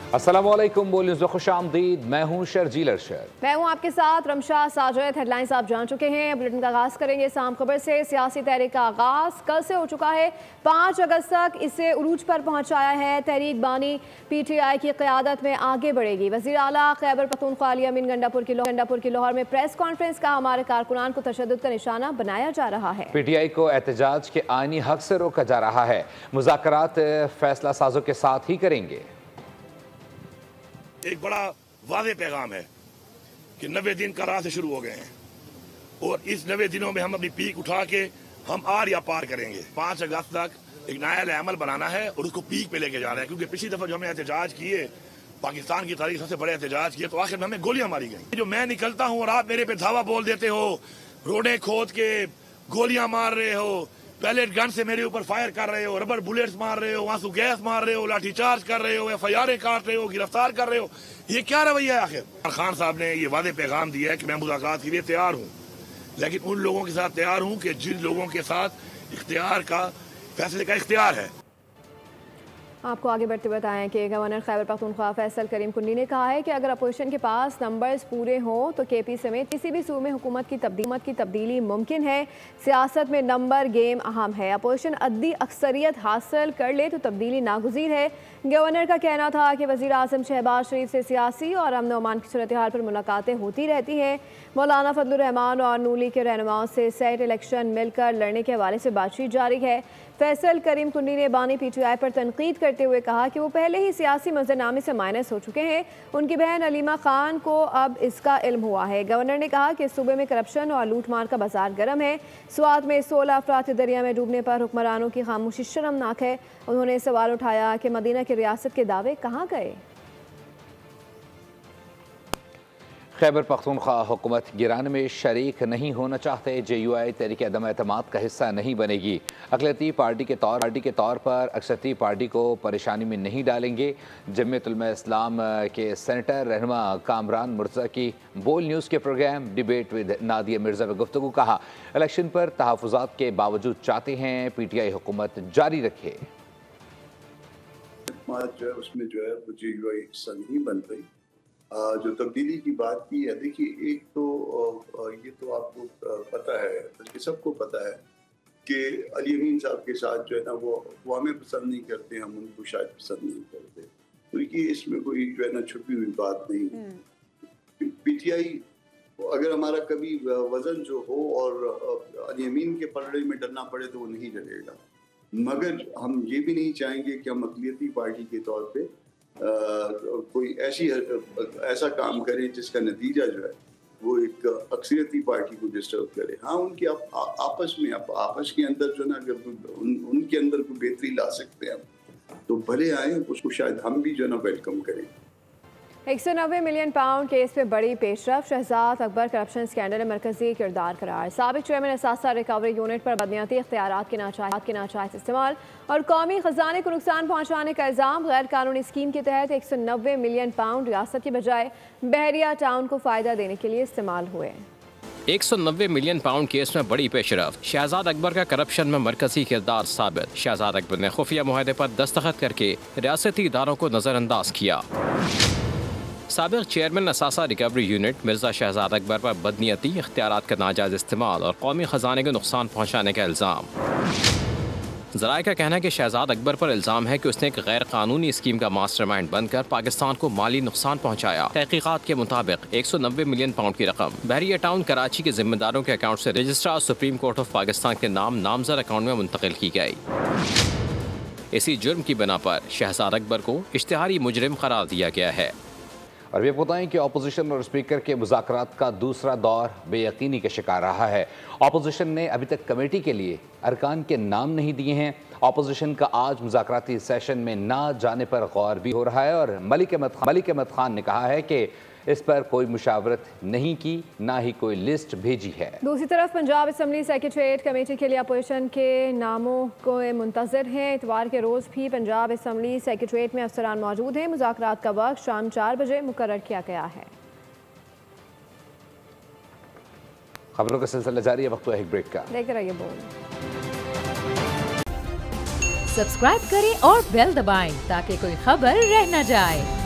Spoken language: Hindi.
अस्सलामुअलैकुम, बोल न्यूज़ में खुशामदीद। मैं हूं शर्जील अरशद। मैं हूं आपके साथ रमशा साजिद। हेडलाइंस आप जान चुके हैं। बुलेटिन का आगाज करेंगे शाम खबर से। सियासी तहरीक का आगाज कल से हो चुका है। 5 अगस्त तक इसे उरूज पर पहुंचाया है। तहरीक बानी PTI की क़यादत में आगे बढ़ेगी। वज़ीर आला खैबर पख्तूनख्वा अली अमीन गंडापुर की लाहौर में प्रेस कॉन्फ्रेंस का हमारे कारकुनान को तशद्दुद का निशाना बनाया जा रहा है। PTI को एहतजाज के आईनी हक से रोका जा रहा है। मुज़ाकरात फैसला साजों के साथ ही करेंगे। एक बड़ा वाज़ेह पैगाम है कि 90 दिन का राह से शुरू हो गए हैं और इस 90 दिनों में हम अपनी पीक उठा के हम आर या पार करेंगे। 5 अगस्त तक एक नया अमल बनाना है और उसको पीक पे लेके जा रहे हैं, क्योंकि पिछली दफा जो हमने एहतजाज किए, पाकिस्तान की तारीख सबसे बड़े एहतजाज किए, तो आखिर में हमें गोलियां मारी गई। जो मैं निकलता हूँ और आप मेरे पे धावा बोल देते हो, रोडे खोद के गोलियां मार रहे हो, पैलेट गन से मेरे ऊपर फायर कर रहे हो, रबर बुलेट्स मार रहे हो, आंसू गैस मार रहे हो, लाठीचार्ज कर रहे हो, FIR काट रहे हो, गिरफ्तार कर रहे हो, ये क्या रवैया है आखिर? खान साहब ने ये वादे पैगाम दिया है कि मैं मुलाकात के लिए तैयार हूँ, लेकिन उन लोगों के साथ तैयार हूँ कि जिन लोगों के साथ इख्तियार का फैसले का इख्तियार है। आपको आगे बढ़ते बताएं कि गवर्नर खैबर पख्तूनख्वा फैसल करीम कुन्नी ने कहा है कि अगर अपोजिशन के पास नंबर्स पूरे हों तो KP समेत किसी भी सूबे में हुकूमत की तब्दीली मुमकिन है। सियासत में नंबर गेम अहम है। अपोजिशन अद्दी अक्सरियत हासिल कर ले तो तब्दीली नागुज़ीर है। गवर्नर का कहना था कि वज़ीर आज़म शहबाज शरीफ से सियासी और अमन अमान की सूरत हाल पर मुलाकातें होती रहती हैं। मौलाना फजलुर रहमान और नूली के रहनुमाओं से सेट इलेक्शन मिलकर लड़ने के हवाले से बातचीत जारी है। फैसल करीम कुन्नी ने बानी PTI पर तनकीद करते हुए कहा कि वो पहले ही सियासी मंजरनामे से माइनस हो चुके हैं। उनकी बहन अलीमा खान को अब इसका इल्म हुआ है। गवर्नर ने कहा कि सूबे में करप्शन और लूट मार का बाजार गर्म है। स्वात में 16 अफराद दरिया में डूबने पर हुक्मरानों की खामोशी शर्मनाक है। उन्होंने सवाल उठाया कि मदीना की रियासत के दावे कहाँ गए। खैबर पख्तूनख्वा हुकूमत गिराने में शरीक नहीं होना चाहते। JUI तहरीक अदम एतमाद का हिस्सा नहीं बनेगी। अक़लियती पार्टी के तौर पर अक्सरती पार्टी को परेशानी में नहीं डालेंगे। जमीयत उलमा इस्लाम के सेनेटर रहनुमा कामरान मुर्तज़ा की बोल न्यूज़ के program debate with Nadia Mirza में गुफ्तगू कहा, इलेक्शन पर तहफ़्फ़ुज़ात के बावजूद चाहते हैं PTI हुकूमत जारी रखे। उसमें जो है वो JUI हिस्सा नहीं बन रही। जो तब्दीली की बात की है, देखिए एक तो ये तो आपको पता है, बल्कि सबको पता है कि अली अमीन साहब के साथ जो है ना वो हमें पसंद नहीं करते, हम उनको शायद पसंद नहीं करते, तो ये इसमें कोई जो है ना छुपी हुई बात नहीं। PTI अगर हमारा कभी वजन जो हो और अली अमीन के पलड़े में डलना पड़े तो वो नहीं डलेगा, मगर हम ये भी नहीं चाहेंगे कि हम अक़लियती पार्टी के तौर पे कोई ऐसा काम करे जिसका नतीजा जो है वो एक अक्सरियती पार्टी को डिस्टर्ब करे। हाँ, उनकी आपस के अंदर जो ना अगर उनके अंदर कोई बेहतरी ला सकते हैं तो भले आए, उसको शायद हम भी जो ना वेलकम करें। 190 मिलियन पाउंड केस में बड़ी पेशरफ। शहजाद अकबर करप्शन स्कैंडल में मरकजी किरदार करार। साबिक चेयरमैन असासा रिकवरी यूनिट पर बदनियती इख्तियारात के नाजायज इस्तेमाल और कौमी खजाने को नुकसान पहुँचाने का इल्ज़ाम। गैर कानूनी स्कीम के तहत 190 मिलियन पाउंड रियासत की बजाय बहरिया टाउन को फ़ायदा देने के लिए इस्तेमाल हुए। 190 मिलियन पाउंड केस में बड़ी पेशरफ। शहजाद अकबर का करप्शन में मरकजी किरदार साबित। शहजाद अकबर ने खुफिया मुआहदे पर दस्तखत करके रियासती इदारों को नज़रअंदाज किया। साबिक चेयरमैन असासा रिकवरी यूनिट मिर्ज़ा शहजाद अकबर पर बदनीयती, इख्तियारात का नाजायज़ इस्तेमाल और कौमी ख़जाने को नुकसान पहुँचाने का इल्ज़ाम। ज़राए का कहना है कि शहजाद अकबर पर इल्ज़ाम है कि उसने एक गैर कानूनी स्कीम का मास्टरमाइंड बनकर पाकिस्तान को माली नुकसान पहुँचाया। तहकीकात के मुताबिक 190 मिलियन पाउंड की रकम बहरिया टाउन कराची के जिम्मेदारों के अकाउंट से registrar supreme court of Pakistan के नाम नामजद अकाउंट में मुंतकिल की गई। इसी जुर्म की बिना पर शहजाद अकबर को इश्तिहारी मुजरिम करार दिया गया है। और ये बताएं कि अपोजिशन और स्पीकर के मुज़ाकरात का दूसरा दौर बेयकीनी का शिकार रहा है। अपोजिशन ने अभी तक कमेटी के लिए अरकान के नाम नहीं दिए हैं। अपोजिशन का आज मुज़ाकराती सेशन में ना जाने पर गौर भी हो रहा है और मलिक अहमद खान ने कहा है कि इस पर कोई मुशावरत नहीं की, ना ही कोई लिस्ट भेजी है। दूसरी तरफ पंजाब असम्बली सेक्रेटरीट कमेटी के लिए अपोजिशन के नामों को मुंतज़र हैं। इतवार के रोज़ भी पंजाब असम्बली सेक्रेटरीट में अफसरान मौजूद हैं। मुज़ाकरात का वक्त शाम 4 बजे मुकर्रर किया गया है। खबरों का सिलसिला जारी है, वक्त है एक ब्रेक का। देखते रहिए बोल। सब्सक्राइब करें और बेल दबाएं ताकि कोई खबर रह न जाए।